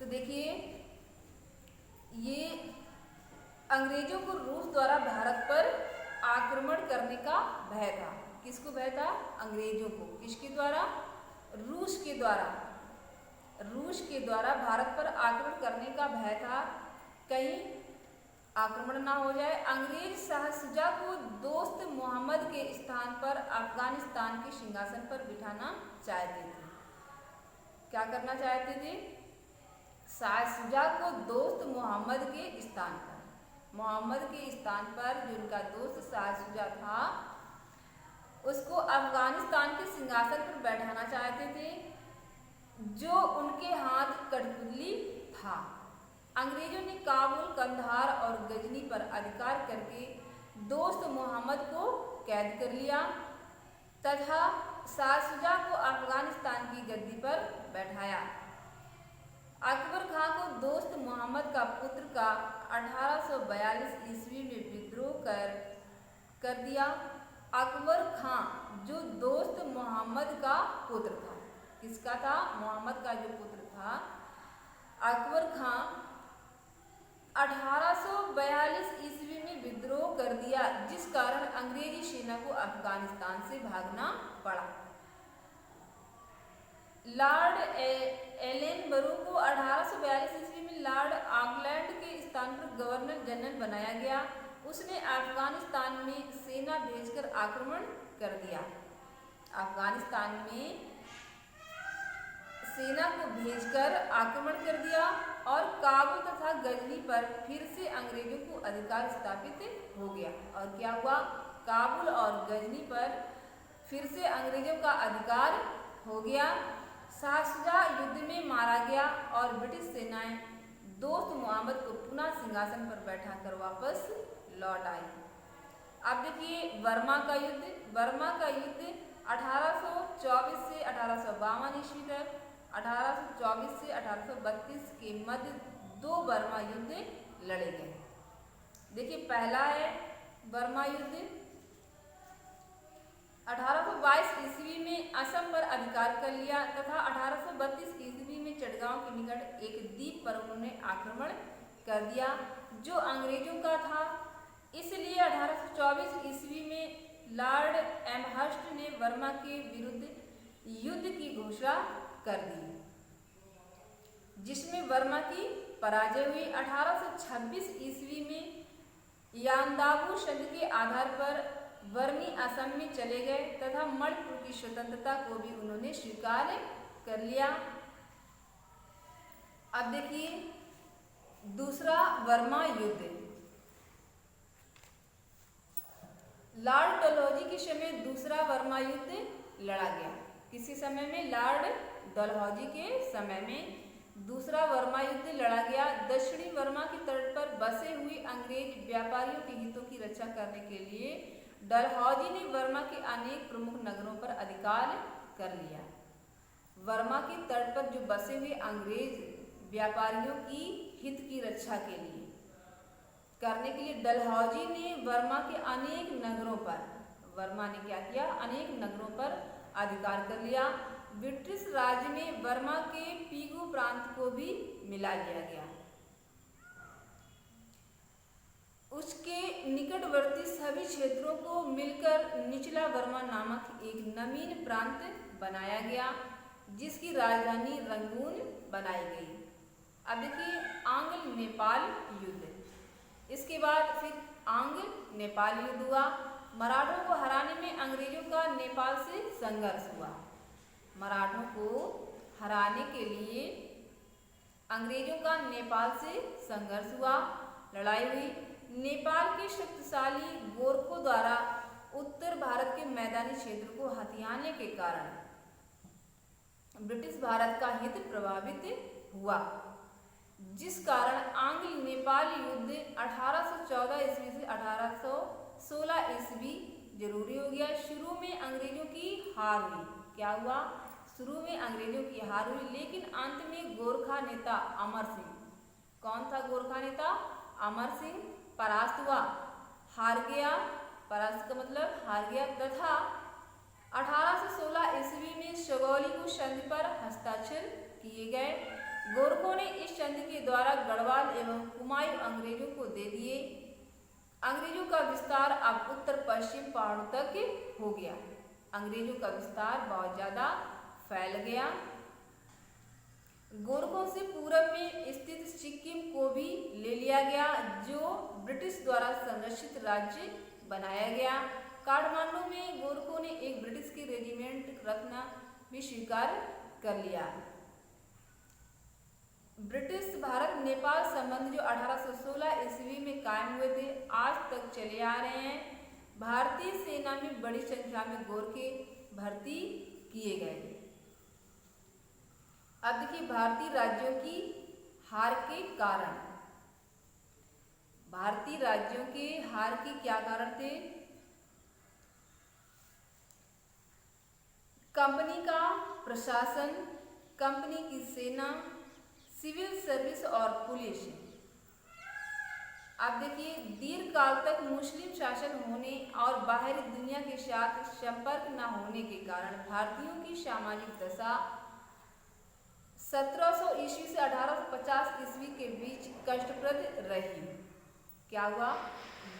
देखिए, ये अंग्रेजों को रूस द्वारा भारत पर आक्रमण करने का भय था। किसको भय था? अंग्रेजों को। किसके द्वारा? रूस के द्वारा। रूस के द्वारा भारत पर आक्रमण करने का भय था, कहीं आक्रमण ना हो जाए। अंग्रेज शाह शुजा को दोस्त मोहम्मद के स्थान पर अफगानिस्तान के सिंहासन पर बिठाना चाहते थे। क्या करना चाहते थे? शाह शुजा को दोस्त मोहम्मद के स्थान पर, मोहम्मद के स्थान पर जो उनका दोस्त शाह शुजा था, उसको अफगानिस्तान के सिंहासन पर बैठाना चाहते थे, जो उनके हाथ कठपुतली था। अंग्रेजों ने काबुल, कंधार और गजनी पर अधिकार करके दोस्त मोहम्मद को कैद कर लिया तथा शाह शुजा को अफगानिस्तान की गद्दी पर बैठाया। अकबर खां को दोस्त मोहम्मद का पुत्र का 1842 ईस्वी में विद्रोह कर दिया। अकबर खां जो दोस्त मोहम्मद का पुत्र था, किसका था? मोहम्मद का जो पुत्र था, अकबर खां 1842 ईस्वी में विद्रोह कर दिया, जिस कारण अंग्रेजी सेना को अफगानिस्तान से भागना पड़ा। लॉर्ड एलेनबरो को 1842 ईस्वी में लॉर्ड ऑकलैंड के स्थान पर गवर्नर जनरल बनाया गया। उसने अफगानिस्तान में सेना भेजकर आक्रमण कर दिया। अफगानिस्तान में सेना को भेजकर आक्रमण कर दिया और काबुल तथा गजनी पर फिर से अंग्रेजों को अधिकार स्थापित हो गया। और क्या हुआ? काबुल और गजनी पर फिर से अंग्रेजों का अधिकार हो गया। शाह शुजा युद्ध में मारा गया और ब्रिटिश सेनाएं दोस्त मोहम्मद को पुनः सिंहासन पर बैठाकर वापस लौट आई। अब देखिए बर्मा का युद्ध। बर्मा का युद्ध 1824 से 1852 ईस्वी तक, 1824 से 1832 के मध्य 2 बर्मा युद्ध लड़े गए। देखिए पहला है बर्मा युद्ध। 1822 ईस्वी में असम पर अधिकार कर लिया तथा 1832 ईस्वी में चटगांव के निकट एक द्वीप पर उन्होंने आक्रमण कर दिया जो अंग्रेजों का था। इसलिए 1824 ईस्वी में लॉर्ड एमहर्स्ट ने बर्मा के विरुद्ध युद्ध की घोषणा कर दी, जिसमें बर्मा की पराजय हुई। 1826 ईस्वी में यानदाबू संधि के आधार पर बर्मी असम में चले गए तथा मणिपुर की स्वतंत्रता को भी उन्होंने स्वीकार कर लिया। अब देखिए दूसरा बर्मा युद्ध। लॉर्ड डलहौजी के समय दूसरा बर्मा युद्ध लड़ा गया। किसी समय में? लॉर्ड डलहौजी के समय में दूसरा बर्मा युद्ध लड़ा गया। दक्षिणी बर्मा के तट पर बसे हुए अंग्रेज व्यापारियों के हितों की रक्षा करने के लिए डलहौजी ने बर्मा के अनेक प्रमुख नगरों पर अधिकार कर लिया। बर्मा के तट पर जो बसे हुए अंग्रेज व्यापारियों की हित की रक्षा के लिए करने के लिए डलहौजी ने बर्मा के अनेक नगरों पर, बर्मा ने क्या किया? अनेक नगरों पर अधिकार कर लिया। ब्रिटिश राज में बर्मा के पीगू प्रांत को भी मिला लिया गया। उसके निकटवर्ती सभी क्षेत्रों को मिलकर निचला बर्मा नामक एक नवीन प्रांत बनाया गया, जिसकी राजधानी रंगून बनाई गई। अब देखिए आंग्ल नेपाल युद्ध। इसके बाद फिर आंग्ल नेपाल युद्ध हुआ। मराठों को हराने में अंग्रेजों का नेपाल से संघर्ष हुआ। मराठों को हराने के लिए अंग्रेजों का नेपाल से संघर्ष हुआ, लड़ाई हुई। नेपाल के शक्तिशाली गोरखों द्वारा उत्तर भारत के मैदानी क्षेत्र को हथियाने के कारण ब्रिटिश भारत का हित प्रभावित हुआ, जिस कारण आंग्ल नेपाल युद्ध 1814 ईस्वी से 1816 ईस्वी जरूरी हो गया। शुरू में अंग्रेजों की हार हुई। क्या हुआ? शुरू में अंग्रेजों की हार हुई, लेकिन अंत में गोरखा नेता अमर सिंह, कौन था गोरखा नेता? अमर सिंह परास्त हुआ, हार गया। परास्त का मतलब हार गया तथा 1816 ईस्वी में सुगौली को संधि पर हस्ताक्षर किए गए। गोरखों ने इस संधि के द्वारा गढ़वाल एवं कुमायूं अंग्रेजों को दे दिए। अंग्रेजों का विस्तार अब उत्तर पश्चिम पहाड़ों तक हो गया। अंग्रेजों का विस्तार बहुत ज्यादा फैल गया। गोरखों से पूरब में स्थित सिक्किम को भी ले लिया गया, जो ब्रिटिश द्वारा संरक्षित राज्य बनाया गया। काठमांडू में गोरखों ने एक ब्रिटिश की रेजिमेंट रखना भी स्वीकार कर लिया। ब्रिटिश भारत नेपाल संबंध जो 1816 ईस्वी में कायम हुए थे, आज तक चले आ रहे हैं। भारतीय सेना में बड़ी संख्या में गोरखे भर्ती किए गए। अब देखिए भारतीय राज्यों की हार के कारण। भारतीय राज्यों के हार के क्या कारण थे? कंपनी का प्रशासन, कंपनी की सेना, सिविल सर्विस और पुलिस। अब देखिए दीर्घ काल तक मुस्लिम शासन होने और बाहरी दुनिया के साथ संपर्क न होने के कारण भारतीयों की सामाजिक दशा 1700 ईस्वी से 1850 ईस्वी के बीच कष्टप्रद रही। क्या हुआ?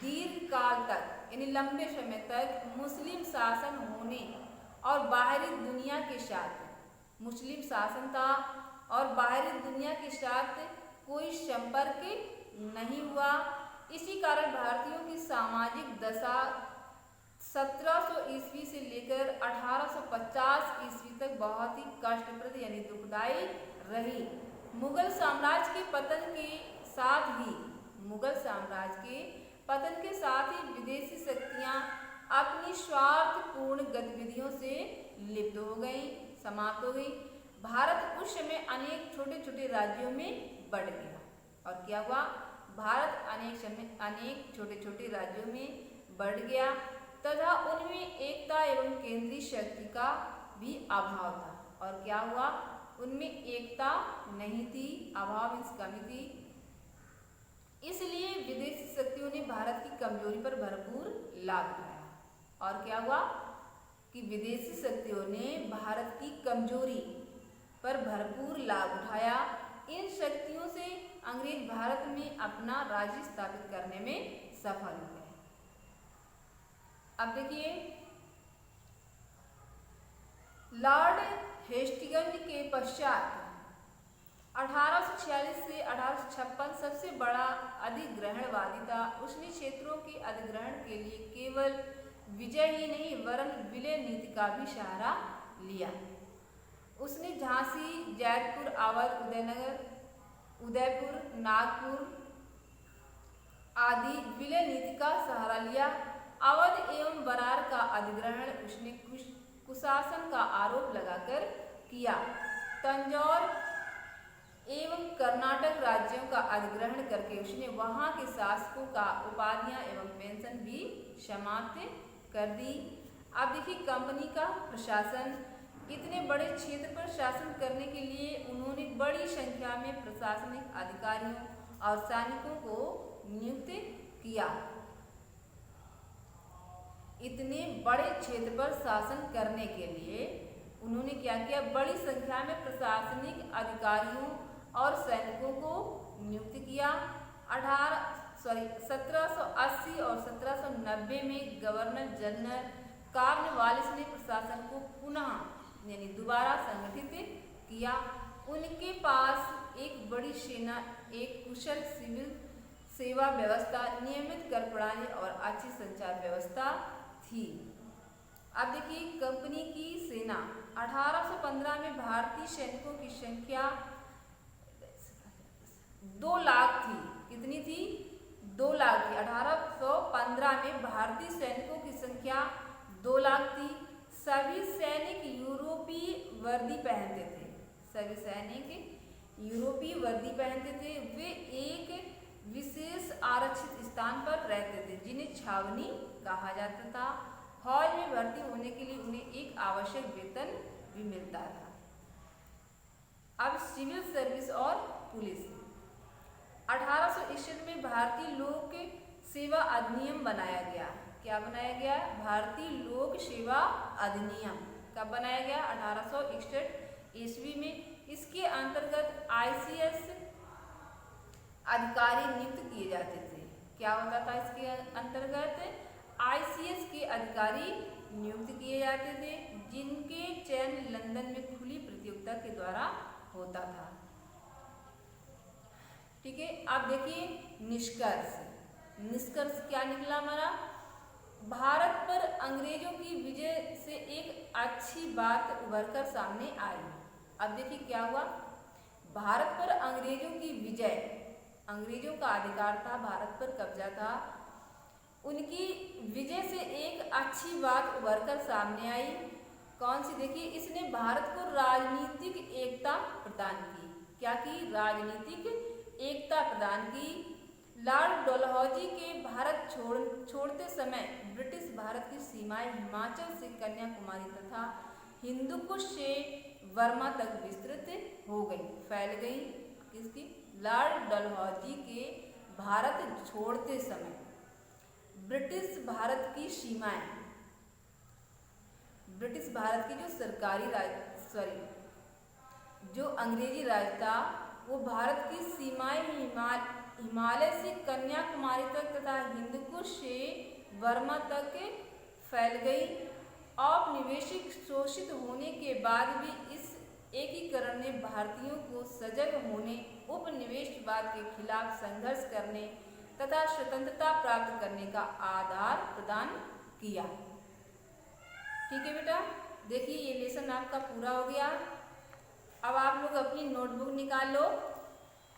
दीर्घ काल तक यानी लंबे समय तक मुस्लिम शासन होने और बाहरी दुनिया के साथ मुस्लिम शासन था और बाहरी दुनिया के साथ कोई संपर्क नहीं हुआ। इसी कारण भारतीयों की सामाजिक दशा 1700 ईस्वी से लेकर 1850 ईस्वी तक बहुत ही कष्टप्रद यानी दुखदायी रही। मुगल साम्राज्य के पतन के साथ ही विदेशी शक्तियां अपनी स्वार्थपूर्ण गतिविधियों से लिप्त हो गई, समाप्त हो गई। भारत उस समय अनेक छोटे छोटे राज्यों में बढ़ गया। और क्या हुआ? भारत अनेक छोटे छोटे राज्यों में बढ़ गया तथा उनमें एकता एवं केंद्रीय शक्ति का भी अभाव था। और क्या हुआ? उनमें एकता नहीं थी, अभाव मीन्स कमी थी। इसलिए विदेशी शक्तियों ने भारत की कमजोरी पर भरपूर लाभ उठाया। और क्या हुआ कि विदेशी शक्तियों ने भारत की कमजोरी पर भरपूर लाभ उठाया। इन शक्तियों से अंग्रेज भारत में अपना राज्य स्थापित करने में सफल हुए। अब देखिए लॉर्ड हेस्टिंग्स के पश्चात 1846 से 1856 सबसे बड़ा अधिग्रहणवादी था। उसने क्षेत्रों के अधिग्रहण के लिए केवल विजय ही नहीं वरन विलय नीति का भी सहारा लिया। उसने झांसी, जैतपुर, अवध, उदयपुर, नागपुर आदि विलय नीति का सहारा लिया। अवध एवं बरार का अधिग्रहण उसने कुशासन का आरोप लगाकर किया। तंजौर एवं कर्नाटक राज्यों का अधिग्रहण करके उसने वहां के शासकों का उपाधियां एवं पेंशन भी समाप्त कर दी। अब देखिए कंपनी का प्रशासन। इतने बड़े क्षेत्र पर शासन करने के लिए उन्होंने बड़ी संख्या में प्रशासनिक अधिकारियों और सैनिकों को नियुक्त किया। इतने बड़े क्षेत्र पर शासन करने के लिए उन्होंने क्या किया? बड़ी संख्या में प्रशासनिक अधिकारियों और सैनिकों को नियुक्त किया। 1780 और 1790 में गवर्नर जनरल कॉर्नवालिस ने प्रशासन को पुनः यानी दोबारा संगठित किया। उनके पास एक बड़ी सेना, एक कुशल सिविल सेवा व्यवस्था, नियमित कर प्रणाली और अच्छी संचार व्यवस्था थी। अब देखिए कंपनी की सेना 1815 में भारतीय सैनिकों की संख्या 2 लाख थी। कितनी थी? 2 लाख थी। 1815 में भारतीय सैनिकों की संख्या 2 लाख थी। सभी सैनिक यूरोपीय वर्दी पहनते थे। वे एक विशेष आरक्षित स्थान पर रहते थे जिन्हें छावनी कहा जाता था। फौज में भर्ती होने के लिए उन्हें एक आवश्यक वेतन भी मिलता था। अब सिविल सर्विस और पुलिस। 1861 में भारतीय लोक सेवा अधिनियम बनाया गया। क्या बनाया गया? भारतीय लोक सेवा अधिनियम कब बनाया गया? 1861 ईस्वी में। इसके अंतर्गत आईसीएस अधिकारी नियुक्त किए जाते थे। क्या होता था इसके अंतर्गत? आईसीएस के अधिकारी नियुक्त किए जाते थे, जिनके चयन लंदन में खुली प्रतियोगिता के द्वारा होता था। ठीक है, अब देखिए निष्कर्ष। निष्कर्ष क्या निकला हमारा? भारत पर अंग्रेजों की विजय से एक अच्छी बात उभरकर सामने आई। अब देखिए क्या हुआ? भारत पर अंग्रेजों की विजय, अंग्रेजों का अधिकार था, भारत पर कब्जा था, उनकी विजय से एक अच्छी बात उभरकर सामने आई। कौन सी? देखिए, इसने भारत को राजनीतिक एकता प्रदान की। क्या की? राजनीतिक एकता प्रदान की। लॉर्ड डलहौजी के भारत छोड़ते समय ब्रिटिश भारत की सीमाएं हिमाचल से कन्याकुमारी तथा हिंदुकुश से बर्मा तक विस्तृत हो गई, फैल गई। किसकी? लॉर्ड डलहौजी के भारत छोड़ते समय ब्रिटिश भारत की सीमाएं, ब्रिटिश भारत की जो सरकारी राज जो अंग्रेजी राज था, वो भारत की सीमाएं हिमालय से कन्याकुमारी तक तथा हिंदुकुश से बर्मा तक फैल गई। औपनिवेशिक शोषित होने के बाद भी इस एकीकरण ने भारतीयों को सजग होने, उपनिवेशवाद के खिलाफ संघर्ष करने तथा स्वतंत्रता प्राप्त करने का आधार प्रदान किया। ठीक है बेटा, देखिए ये लेसन आपका पूरा हो गया। अब आप लोग अपनी नोटबुक निकाल लो।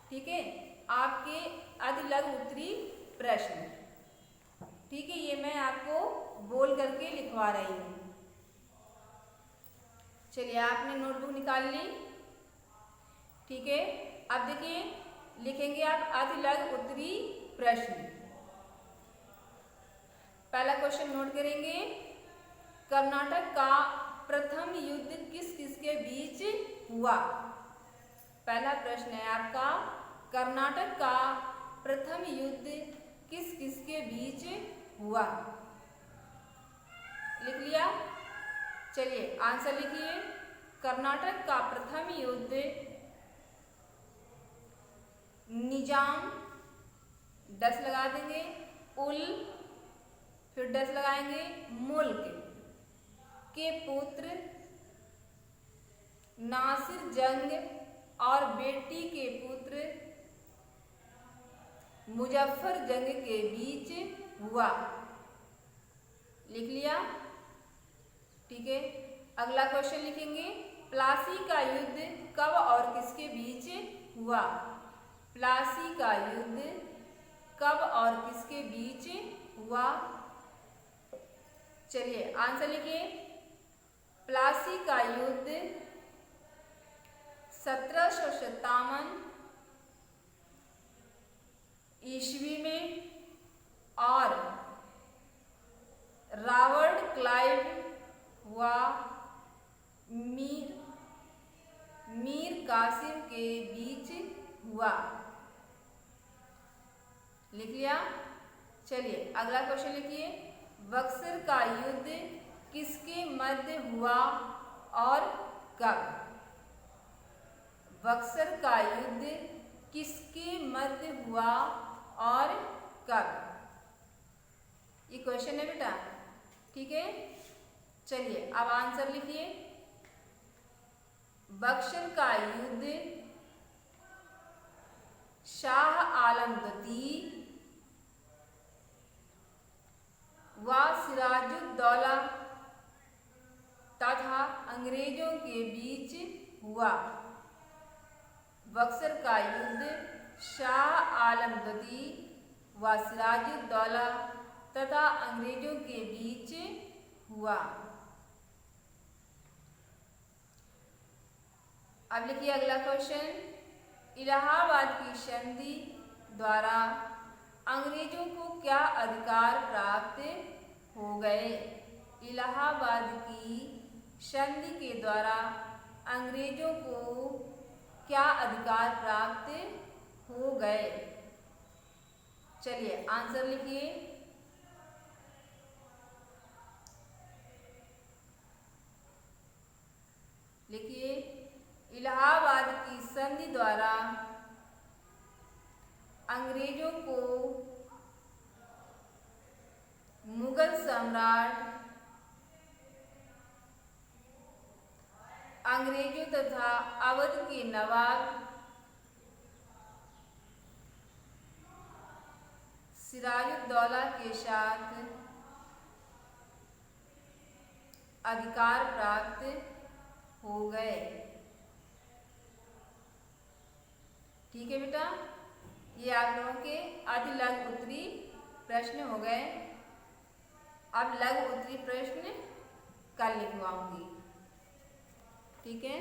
ठीक है, आपके आदि लघु उत्तरी प्रश्न, ठीक है, ये मैं आपको बोल करके लिखवा रही हूँ। चलिए, आपने नोटबुक निकाल ली। ठीक है, अब देखिए लिखेंगे आप आदि लघु उत्तरी प्रश्न। पहला क्वेश्चन नोट करेंगे, कर्नाटक का प्रथम युद्ध किस किस के बीच हुआ? पहला प्रश्न है आपका, कर्नाटक का प्रथम युद्ध किस किस के बीच हुआ? लिख लिया? चलिए आंसर लिखिए। कर्नाटक का प्रथम युद्ध निजाम, 10 लगा देंगे, उल, फिर 10 लगाएंगे, मुल्क के पुत्र नासिर जंग और बेटी के पुत्र मुजफ्फर जंग के बीच हुआ। लिख लिया? ठीक है, अगला क्वेश्चन लिखेंगे, प्लासी का युद्ध कब और किसके बीच हुआ? प्लासी का युद्ध कब और किसके बीच हुआ? चलिए आंसर लिखिए। प्लासी का युद्ध 1757 ईस्वी में और रॉबर्ट क्लाइव व मीर कासिम के बीच हुआ। लिख लिया? चलिए अगला क्वेश्चन लिखिए, बक्सर का युद्ध किसके मध्य हुआ और कब? बक्सर का युद्ध किसके मध्य हुआ और कब? ये क्वेश्चन है बेटा। ठीक है, चलिए अब आंसर लिखिए। बक्सर का युद्ध शाह आलम द्वितीय व सिराजुद्दौला तथा अंग्रेजों के बीच हुआ। बक्सर का युद्ध शाह आलम द्वितीय व सिराजुद्दौला तथा अंग्रेजों के बीच हुआ। अब लिखिए अगला क्वेश्चन, इलाहाबाद की संधि द्वारा अंग्रेजों को क्या अधिकार प्राप्त हो गए? इलाहाबाद की संधि के द्वारा अंग्रेजों को क्या अधिकार प्राप्त हो गए? चलिए आंसर लिखिए। लिखिए, इलाहाबाद की संधि द्वारा अंग्रेजों को मुगल सम्राट अंग्रेजों तथा अवध के नवाब सिराजुद्दौला के साथ अधिकार प्राप्त हो गए। ठीक है बेटा, ये आप लोगों के आदि लघु उत्तरी प्रश्न हो गए। अब लघु उत्तरी प्रश्न कल लिखवाऊंगी। ठीक है।